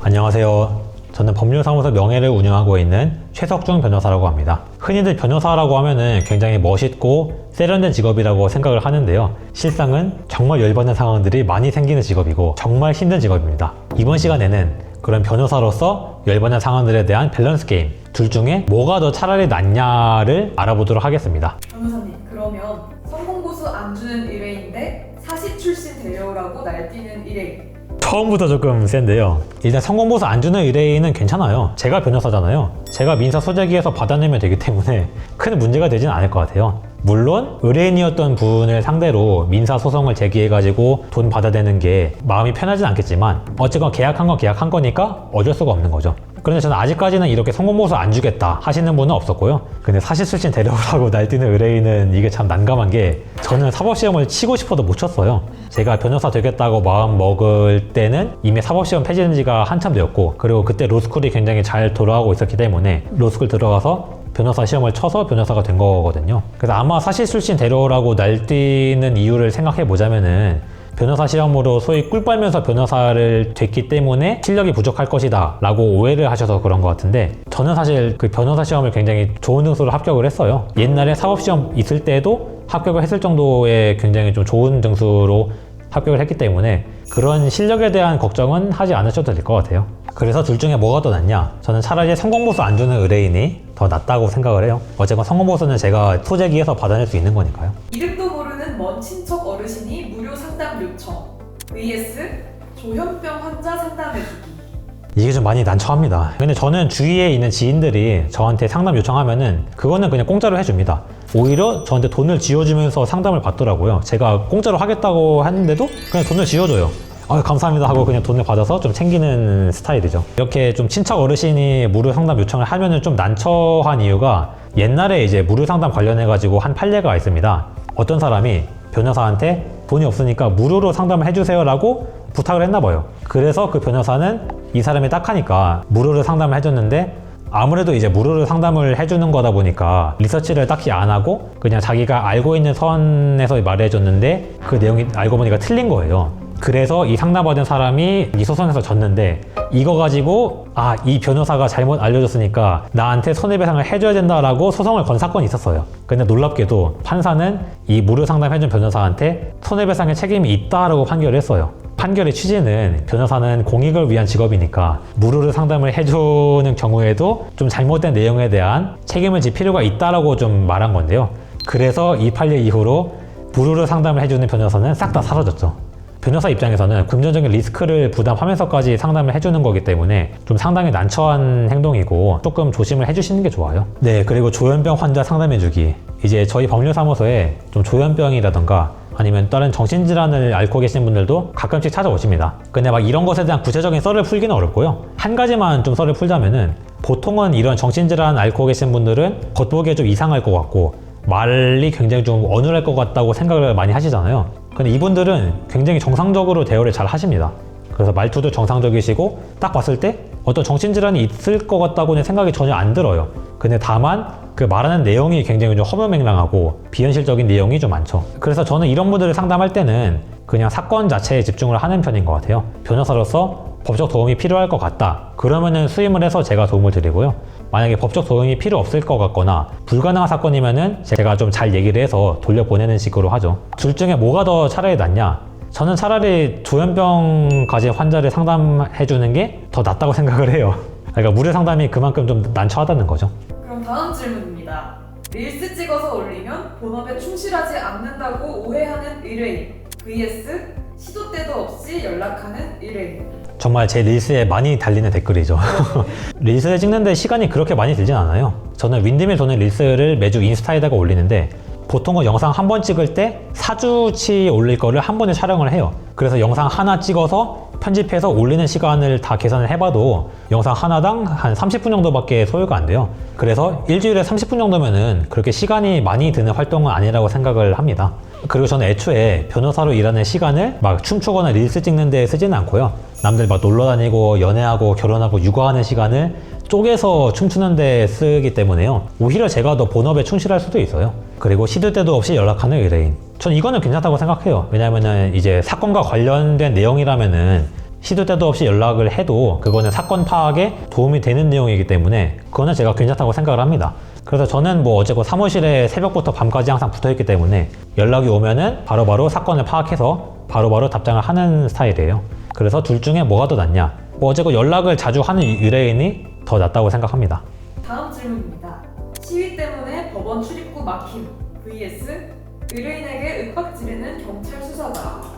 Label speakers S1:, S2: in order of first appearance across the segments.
S1: 안녕하세요. 저는 법률사무소 명예를 운영하고 있는 최석중 변호사라고 합니다. 흔히들 변호사라고 하면은 굉장히 멋있고 세련된 직업이라고 생각을 하는데요. 실상은 정말 열받는 상황들이 많이 생기는 직업이고 정말 힘든 직업입니다. 이번 시간에는 그런 변호사로서 열받는 상황들에 대한 밸런스 게임, 둘 중에 뭐가 더 차라리 낫냐를 알아보도록 하겠습니다.
S2: 변호사님, 그러면 성공보수 안 주는 의뢰인데 사시 출신 데려오라고 날뛰는 의뢰인.
S1: 처음부터 조금 센데요. 일단 성공보수 안 주는 의뢰인은 괜찮아요. 제가 변호사잖아요. 제가 민사 소재기에서 받아내면 되기 때문에 큰 문제가 되진 않을 것 같아요. 물론 의뢰인이었던 분을 상대로 민사소송을 제기해가지고 돈 받아내는 게 마음이 편하진 않겠지만 어쨌건 계약한 건 계약한 거니까 어쩔 수가 없는 거죠. 그런데 저는 아직까지는 이렇게 성공보수 안 주겠다 하시는 분은 없었고요. 근데 사실 출신 데려오라고 날뛰는 의뢰인은 이게 참 난감한 게, 저는 사법시험을 치고 싶어도 못 쳤어요. 제가 변호사 되겠다고 마음 먹을 때는 이미 사법시험 폐지된 지가 한참 되었고, 그리고 그때 로스쿨이 굉장히 잘 돌아가고 있었기 때문에 로스쿨 들어가서 변호사 시험을 쳐서 변호사가 된 거거든요. 그래서 아마 사실 출신 데려오라고 날뛰는 이유를 생각해 보자면은, 변호사 시험으로 소위 꿀 빨면서 변호사를 됐기 때문에 실력이 부족할 것이다 라고 오해를 하셔서 그런 것 같은데, 저는 사실 그 변호사 시험을 굉장히 좋은 등수로 합격을 했어요. 옛날에 사법시험 있을 때도 합격을 했을 정도의 굉장히 좀 좋은 등수로 합격을 했기 때문에 그런 실력에 대한 걱정은 하지 않으셔도 될 것 같아요. 그래서 둘 중에 뭐가 더 낫냐? 저는 차라리 성공보수 안 주는 의뢰인이 더 낫다고 생각을 해요. 어쨌건 성공보수는 제가 소재기에서 받아낼 수 있는 거니까요.
S2: 이름도 모르는 먼 친척 어르신이 무료 상담 요청 vs 조현병 환자 상담해주기.
S1: 이게 좀 많이 난처합니다. 근데 저는 주위에 있는 지인들이 저한테 상담 요청하면은 그거는 그냥 공짜로 해줍니다. 오히려 저한테 돈을 쥐어주면서 상담을 받더라고요. 제가 공짜로 하겠다고 하는데도 그냥 돈을 쥐어줘요. 감사합니다 하고 그냥 돈을 받아서 좀 챙기는 스타일이죠. 이렇게 좀 친척 어르신이 무료 상담 요청을 하면은 좀 난처한 이유가, 옛날에 이제 무료 상담 관련해가지고 한 판례가 있습니다. 어떤 사람이 변호사한테 돈이 없으니까 무료로 상담을 해주세요 라고 부탁을 했나 봐요. 그래서 그 변호사는 이 사람이 딱하니까 무료로 상담을 해줬는데, 아무래도 이제 무료로 상담을 해주는 거다 보니까 리서치를 딱히 안 하고 그냥 자기가 알고 있는 선에서 말해줬는데 그 내용이 알고 보니까 틀린 거예요. 그래서 이 상담받은 사람이 이 소송에서 졌는데, 이거 가지고 이 변호사가 잘못 알려줬으니까 나한테 손해배상을 해줘야 된다라고 소송을 건 사건이 있었어요. 근데 놀랍게도 판사는 이 무료 상담해준 변호사한테 손해배상의 책임이 있다라고 판결을 했어요. 판결의 취지는 변호사는 공익을 위한 직업이니까 무료로 상담을 해주는 경우에도 좀 잘못된 내용에 대한 책임을 질 필요가 있다라고 좀 말한 건데요. 그래서 이 판례 이후로 무료로 상담을 해주는 변호사는 싹 다 사라졌죠. 변호사 입장에서는 금전적인 리스크를 부담하면서까지 상담을 해주는 거기 때문에 좀 상당히 난처한 행동이고 조금 조심을 해주시는 게 좋아요. 네, 그리고 조현병 환자 상담해주기. 이제 저희 법률사무소에 좀 조현병이라던가 아니면 다른 정신질환을 앓고 계신 분들도 가끔씩 찾아오십니다. 근데 막 이런 것에 대한 구체적인 썰을 풀기는 어렵고요. 한 가지만 좀 썰을 풀자면은, 보통은 이런 정신질환 앓고 계신 분들은 겉보기에 좀 이상할 것 같고 말이 굉장히 좀 어눌할 것 같다고 생각을 많이 하시잖아요. 근데 이분들은 굉장히 정상적으로 대화를 잘 하십니다. 그래서 말투도 정상적이시고 딱 봤을 때 어떤 정신질환이 있을 것 같다고는 생각이 전혀 안 들어요. 근데 다만 그 말하는 내용이 굉장히 좀 허무맹랑하고 비현실적인 내용이 좀 많죠. 그래서 저는 이런 분들을 상담할 때는 그냥 사건 자체에 집중을 하는 편인 것 같아요. 변호사로서 법적 도움이 필요할 것 같다 그러면은 수임을 해서 제가 도움을 드리고요. 만약에 법적 도움이 필요 없을 것 같거나 불가능한 사건이면은 제가 좀 잘 얘기를 해서 돌려보내는 식으로 하죠. 둘 중에 뭐가 더 차라리 낫냐? 저는 차라리 조현병 가진 환자를 상담해주는 게 더 낫다고 생각을 해요. 그러니까 무료 상담이 그만큼 좀 난처하다는 거죠.
S2: 그럼 다음 질문입니다. 릴스 찍어서 올리면 본업에 충실하지 않는다고 오해하는 의뢰인 vs 시도 때도 없이 연락하는 의뢰인.
S1: 정말 제 릴스에 많이 달리는 댓글이죠. 릴스를 찍는데 시간이 그렇게 많이 들진 않아요. 저는 윈드밀 도는 릴스를 매주 인스타에다가 올리는데, 보통은 영상 한 번 찍을 때 4주치 올릴 거를 한 번에 촬영을 해요. 그래서 영상 하나 찍어서 편집해서 올리는 시간을 다 계산을 해봐도 영상 하나당 한 30분 정도밖에 소요가 안 돼요. 그래서 일주일에 30분 정도면은 그렇게 시간이 많이 드는 활동은 아니라고 생각을 합니다. 그리고 저는 애초에 변호사로 일하는 시간을 막 춤추거나 릴스 찍는 데 쓰지는 않고요. 남들 막 놀러 다니고 연애하고 결혼하고 육아하는 시간을 쪼개서 춤추는 데 쓰기 때문에요. 오히려 제가 더 본업에 충실할 수도 있어요. 그리고 시도 때도 없이 연락하는 의뢰인. 전 이거는 괜찮다고 생각해요. 왜냐면은 이제 사건과 관련된 내용이라면은 시도 때도 없이 연락을 해도 그거는 사건 파악에 도움이 되는 내용이기 때문에 그거는 제가 괜찮다고 생각을 합니다. 그래서 저는 뭐 어쨌건 사무실에 새벽부터 밤까지 항상 붙어있기 때문에 연락이 오면은 바로바로 사건을 파악해서 바로바로 답장을 하는 스타일이에요. 그래서 둘 중에 뭐가 더 낫냐? 뭐 어쨌건 연락을 자주 하는 의뢰인이 더 낫다고 생각합니다.
S2: 다음 질문입니다. 시위 때문에 법원 출입구 막힘 vs 의뢰인에게 윽박 지르는 경찰 수사다.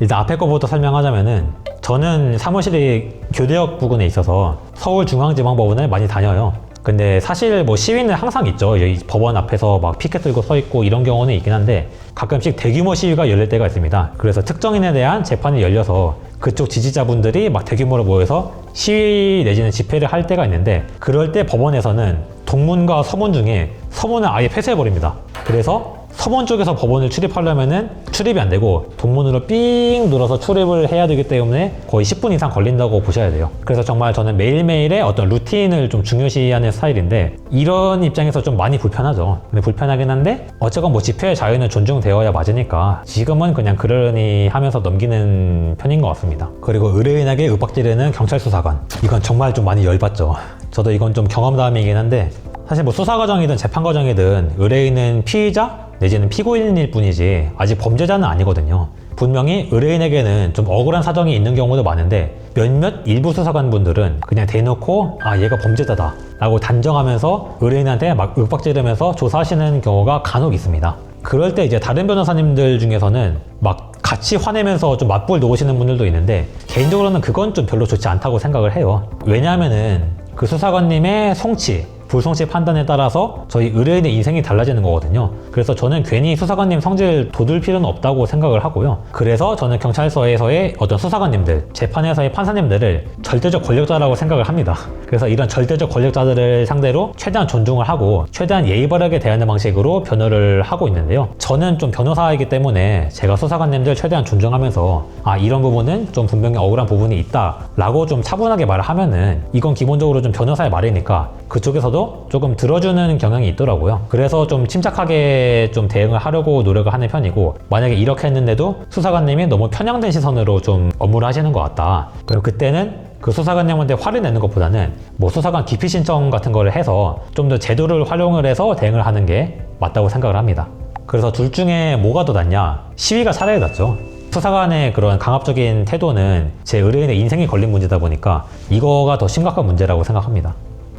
S1: 일단 앞에 거부터 설명하자면은 저는 사무실이 교대역 부근에 있어서 서울중앙지방법원을 많이 다녀요. 근데 사실 뭐 시위는 항상 있죠. 이 법원 앞에서 막 피켓 들고 서 있고 이런 경우는 있긴 한데 가끔씩 대규모 시위가 열릴 때가 있습니다. 그래서 특정인에 대한 재판이 열려서 그쪽 지지자분들이 막 대규모로 모여서 시위 내지는 집회를 할 때가 있는데 그럴 때 법원에서는 동문과 서문 중에 서문을 아예 폐쇄해버립니다. 그래서 서문 쪽에서 법원을 출입하려면은 출입이 안 되고 동문으로 삥 눌러서 출입을 해야 되기 때문에 거의 10분 이상 걸린다고 보셔야 돼요. 그래서 정말 저는 매일매일의 어떤 루틴을 좀 중요시하는 스타일인데 이런 입장에서 좀 많이 불편하죠. 근데 불편하긴 한데 어쨌건 뭐 집회의 자유는 존중되어야 맞으니까 지금은 그냥 그러려니 하면서 넘기는 편인 것 같습니다. 그리고 의뢰인에게 윽박지르는 경찰 수사관, 이건 정말 좀 많이 열받죠. 저도 이건 좀 경험담이긴 한데 사실 뭐 수사 과정이든 재판 과정이든 의뢰인은 피의자 내지는 피고인일 뿐이지 아직 범죄자는 아니거든요. 분명히 의뢰인에게는 좀 억울한 사정이 있는 경우도 많은데 몇몇 일부 수사관분들은 그냥 대놓고 아 얘가 범죄자다 라고 단정하면서 의뢰인한테 막 윽박지르면서 조사하시는 경우가 간혹 있습니다. 그럴 때 이제 다른 변호사님들 중에서는 막 같이 화내면서 좀 맞불 놓으시는 분들도 있는데 개인적으로는 그건 좀 별로 좋지 않다고 생각을 해요. 왜냐하면은 그 수사관님의 성취 불성취 판단에 따라서 저희 의뢰인의 인생이 달라지는 거거든요. 그래서 저는 괜히 수사관님 성질 돋을 필요는 없다고 생각을 하고요. 그래서 저는 경찰서에서의 어떤 수사관님들, 재판에서의 판사님들을 절대적 권력자라고 생각을 합니다. 그래서 이런 절대적 권력자들을 상대로 최대한 존중을 하고 최대한 예의 바르게 대하는 방식으로 변호를 하고 있는데요. 저는 좀 변호사이기 때문에 제가 수사관님들 최대한 존중하면서 아 이런 부분은 좀 분명히 억울한 부분이 있다 라고 좀 차분하게 말을 하면은 이건 기본적으로 좀 변호사의 말이니까 그쪽에서도 조금 들어주는 경향이 있더라고요. 그래서 좀 침착하게 좀 대응을 하려고 노력을 하는 편이고 만약에 이렇게 했는데도 수사관님이 너무 편향된 시선으로 좀 업무를 하시는 것 같다. 그리고 그때는 그 수사관님한테 화를 내는 것보다는 뭐 수사관 기피 신청 같은 거를 해서 좀 더 제도를 활용을 해서 대응을 하는 게 맞다고 생각을 합니다. 그래서 둘 중에 뭐가 더 낫냐? 시위가 차라리 낫죠. 수사관의 그런 강압적인 태도는 제 의뢰인의 인생이 걸린 문제다 보니까 이거가 더 심각한 문제라고 생각합니다.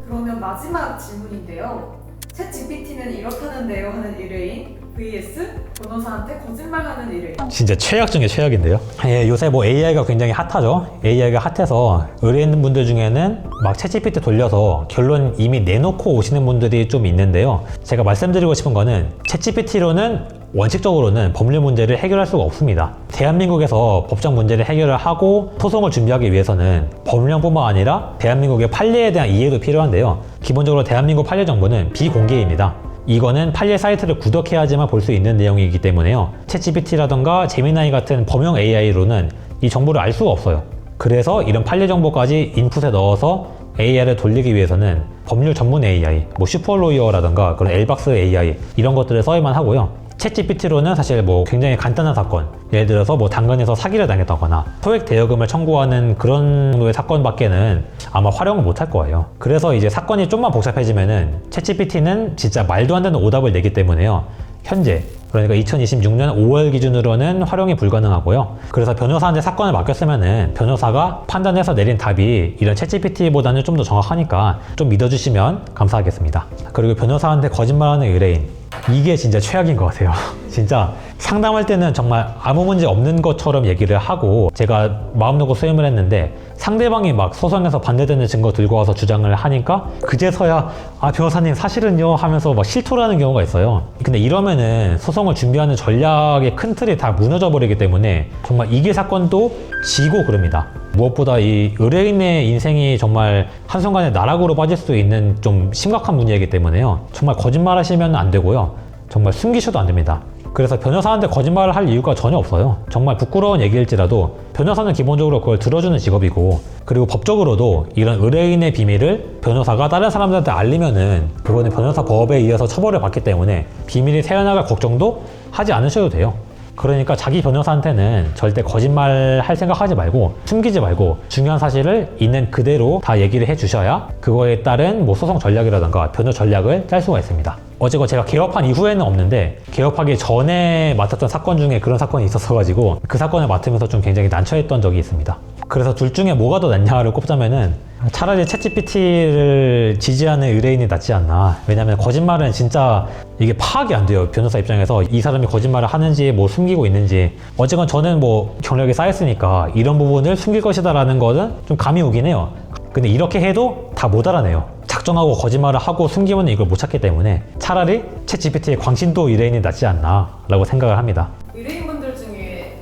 S2: 그러면 마지막 질문인데요. 챗 GPT는 이렇다는데요 하는 의뢰인 vs 변호사한테 거짓말하는 의뢰인.
S1: 진짜 최악 중에 최악인데요. 예, 요새 뭐 AI가 굉장히 핫하죠. AI가 핫해서 의뢰인분들 중에는 막 챗GPT 돌려서 결론 이미 내놓고 오시는 분들이 좀 있는데요. 제가 말씀드리고 싶은 거는 챗GPT로는 원칙적으로는 법률 문제를 해결할 수가 없습니다. 대한민국에서 법적 문제를 해결을 하고 소송을 준비하기 위해서는 법령뿐만 아니라 대한민국의 판례에 대한 이해도 필요한데요. 기본적으로 대한민국 판례 정보는 비공개입니다. 이거는 판례 사이트를 구독해야지만 볼 수 있는 내용이기 때문에요. 챗GPT라던가 제미나이 같은 범용 AI로는 이 정보를 알 수가 없어요. 그래서 이런 판례 정보까지 인풋에 넣어서 AI를 돌리기 위해서는 법률 전문 AI, 뭐 슈퍼로이어라던가 그런 엘박스 AI 이런 것들을 써야만 하고요. 챗GPT로는 사실 뭐 굉장히 간단한 사건, 예를 들어서 뭐 당근에서 사기를 당했다거나 소액 대여금을 청구하는 그런 정도의 사건밖에는 아마 활용을 못 할 거예요. 그래서 이제 사건이 좀만 복잡해지면은 챗GPT는 진짜 말도 안 되는 오답을 내기 때문에요. 현재 그러니까 2026년 5월 기준으로는 활용이 불가능하고요. 그래서 변호사한테 사건을 맡겼으면은 변호사가 판단해서 내린 답이 이런 챗GPT보다는 좀 더 정확하니까 좀 믿어주시면 감사하겠습니다. 그리고 변호사한테 거짓말하는 의뢰인, 이게 진짜 최악인 것 같아요. 진짜 상담할 때는 정말 아무 문제 없는 것처럼 얘기를 하고 제가 마음 놓고 수임을 했는데 상대방이 막 소송에서 반대되는 증거 들고 와서 주장을 하니까 그제서야 아 변호사님 사실은요 하면서 막 실토를 하는 경우가 있어요. 근데 이러면은 소송을 준비하는 전략의 큰 틀이 다 무너져 버리기 때문에 정말 이게 사건도 지고 그럽니다. 무엇보다 이 의뢰인의 인생이 정말 한순간에 나락으로 빠질 수 있는 좀 심각한 문제이기 때문에요. 정말 거짓말 하시면 안 되고요. 정말 숨기셔도 안 됩니다. 그래서 변호사한테 거짓말을 할 이유가 전혀 없어요. 정말 부끄러운 얘기일지라도 변호사는 기본적으로 그걸 들어주는 직업이고 그리고 법적으로도 이런 의뢰인의 비밀을 변호사가 다른 사람들한테 알리면은 그거는 변호사 법에 의해서 처벌을 받기 때문에 비밀이 새어나갈 걱정도 하지 않으셔도 돼요. 그러니까 자기 변호사한테는 절대 거짓말 할 생각하지 말고 숨기지 말고 중요한 사실을 있는 그대로 다 얘기를 해주셔야 그거에 따른 뭐 소송 전략이라던가 변호 전략을 짤 수가 있습니다. 어제가 제가 개업한 이후에는 없는데 개업하기 전에 맡았던 사건 중에 그런 사건이 있었어가지고 그 사건을 맡으면서 좀 굉장히 난처했던 적이 있습니다. 그래서 둘 중에 뭐가 더 낫냐를 꼽자면은 차라리 챗GPT를 지지하는 의뢰인이 낫지 않나. 왜냐면 거짓말은 진짜 이게 파악이 안 돼요. 변호사 입장에서 이 사람이 거짓말을 하는지 뭐 숨기고 있는지. 어쨌건 저는 뭐 경력이 쌓였으니까 이런 부분을 숨길 것이다라는 거는 좀 감이 오긴 해요. 근데 이렇게 해도 다 못 알아내요. 작정하고 거짓말을 하고 숨기면 이걸 못 찾기 때문에 차라리 챗GPT의 광신도 의뢰인이 낫지 않나 라고 생각을 합니다.
S2: 의뢰인분들 중에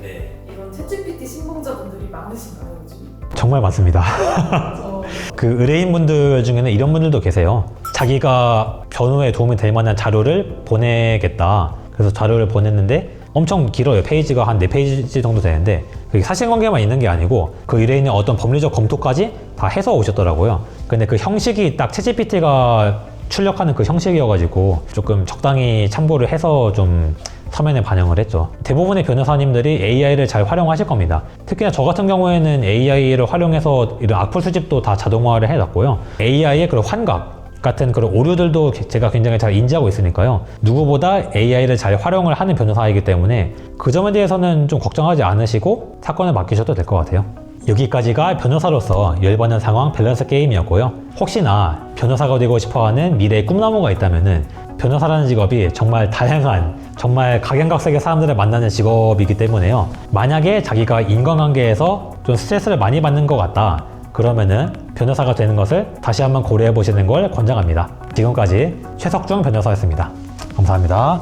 S2: 이런 챗GPT 신봉자분들이 많으신가요, 요즘?
S1: 정말 많습니다.
S2: 저...
S1: 그 의뢰인분들 중에는 이런 분들도 계세요. 자기가 변호에 도움이 될 만한 자료를 보내겠다. 그래서 자료를 보냈는데 엄청 길어요. 페이지가 한 4페이지 정도 되는데 그게 사실관계만 있는 게 아니고 그 의뢰인의 어떤 법리적 검토까지 다 해서 오셨더라고요. 근데 그 형식이 딱 챗GPT가 출력하는 그 형식이어가지고 조금 적당히 참고를 해서 좀 서면에 반영을 했죠. 대부분의 변호사님들이 AI를 잘 활용하실 겁니다. 특히나 저 같은 경우에는 AI를 활용해서 이런 악플 수집도 다 자동화를 해놨고요. AI의 그런 환각 같은 그런 오류들도 제가 굉장히 잘 인지하고 있으니까요. 누구보다 AI를 잘 활용을 하는 변호사이기 때문에 그 점에 대해서는 좀 걱정하지 않으시고 사건을 맡기셔도 될 것 같아요. 여기까지가 변호사로서 열받는 상황 밸런스 게임이었고요. 혹시나 변호사가 되고 싶어하는 미래의 꿈나무가 있다면은 변호사라는 직업이 정말 다양한 정말 각양각색의 사람들을 만나는 직업이기 때문에요. 만약에 자기가 인간관계에서 좀 스트레스를 많이 받는 것 같다. 그러면은 변호사가 되는 것을 다시 한번 고려해 보시는 걸 권장합니다. 지금까지 최석중 변호사였습니다. 감사합니다.